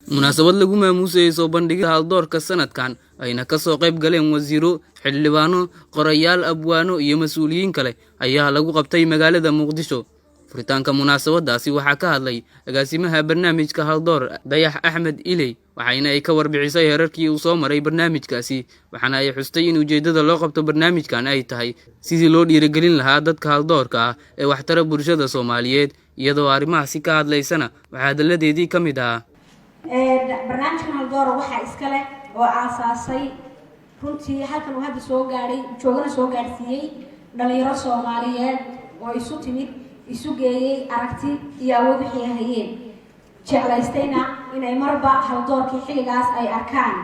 munaasabad lagu maamuusay soo bandhigida Haldoorka Sannadkan ayna ka soo qeyb galeen wasiirro, xildhibaanno, qorayaal, abwaano iyo mas'uuliyiin kale ayaa lagu qabtay magaalada Muqdisho. Furitaanka munaasabadaasi waxaa ka hadlay agaasimaha barnaamijka Haldoor Dayax Axmed Iley waxayna ay ka warbixisay heerarkii uu soo maray barnaamijkaasi waxaana ay xustay in ujeedada loo qabto barnaamijkan ay tahay sidii loo dhiirigelin lahaa dadka haldoorka ah ee waxtara bulshada Soomaaliyeed iyadoo arrimahaasi ka hadlaysana waxaa hadaladeedii ka mid ah barnaamijkan Haldoor waxa iska leh oo aasaasay runtii halkan uu hadda soo gaaray joogana soo gaarsiiyay dhalinyaro Soomaaliyeed oo isu timid isu geeyay aragti iyo awood wixii hayeen jeclaystayna inay marba haldoorkii xilligaas ay arkaan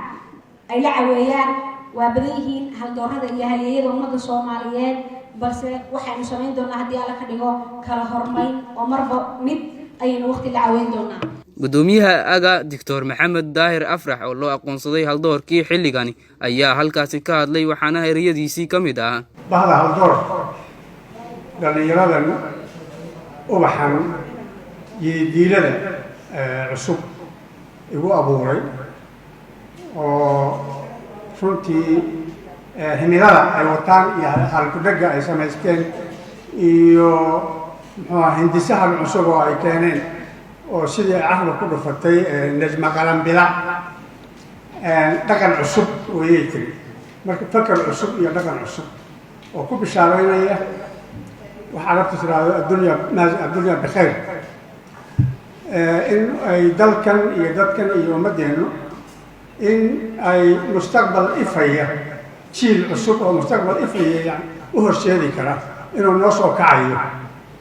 ay la caweeyaan waa badan yihiin haldoorada iyo hay'adaha ummadda Soomaaliyeed balse waxaanu samayn doonaa haddii alla ka dhigo kala hormayn oo marba mid aynu waqti la caweyn doonaa Guddoomiyaha AGA Dr. Maxamed Daahir Afrax oo loo aqoonsaday haldoorkii xilligani ayaa halkaasi ka hadlay waxaana ereyadiisii ka mid ah bahda haldoor dhalinyaradan ubaxan iyo diilada cusub igu abuuray oo runtii himilada ay wataan iyo halkudhaga ay samaysteen iyo hindisahan cusub oo ay keeneen oo sidii caqli ku dhufatay najma qalambila dhaqan cusub weeyay tiri marka fakar cusub iyo dhaqan cusub oo ku bishaareynaya waxaa la tusraado adduunya bixeer in ay dalkan iyo dadkan iyo ummadeennu in ay mustaqbal ifaya jiil cusub oo mustaqbal ifaya u horseedi kara inuu noo soo kacayo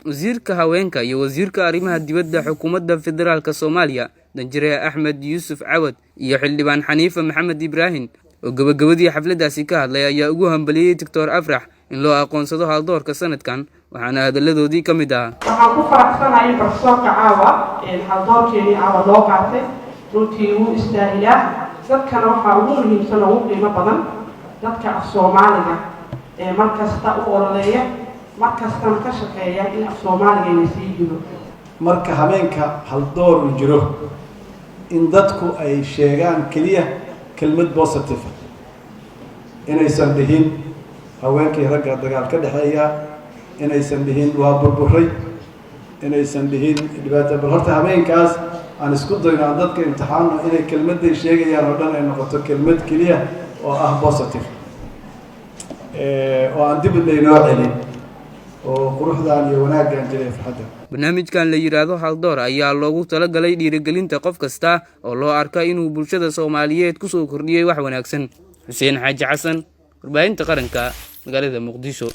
wasiirka haweenka iyo wasiirka arrimaha dibadda xukuumadda federaalka Soomaaliya Danjire Axmed Yuusuf Cawad iyo xildhibaan Xaniifa Maxamed Ibrahim oo gabagabadii xafladaasi ka hadlay ayaa ugu hambaliyay Dr. Afrax in loo aqoonsado Haldoorka Sannadkan waxaana hadaladoodii ka mid ah waxaan ku faraxsanahay barsoonka caawa haldoorkeeni caawa loo qaatay runtii wuu istaahilaa dadkana waxaa ugu muhiimsan oo ugu qiimo badan dadka Soomaaliga markasta u ololeeya markastana ka shaqeeya in Soomaaliga sii jiro marka habeenka haldoor uu jiro in dadku ay sheegaan kaliya kelmad positive inaysan dhihin haweenkii ragga dagaal ka dhaxeeya inaysan dhihin waa burburay inaysan dhihin dhibaato bal horta habeenkaas aan isku dayno aan dadka imtixaanno inay kelmadday sheegayaan oo dhan ay noqoto kelmad kaliya oo ah positive oo aan dib laynoo celin oo quruxdaan iyo wanaaggan jiray farxadda barnaamijkan la yiraahdo Haldoor ayaa loogu talagalay dhiirigelinta qof kasta oo loo arka inuu bulshada Soomaaliyeed ku soo kordhiyay wax wanaagsan Xuseen Xaaji Xasan warbaahinta qaranka magaalada Muqdisho.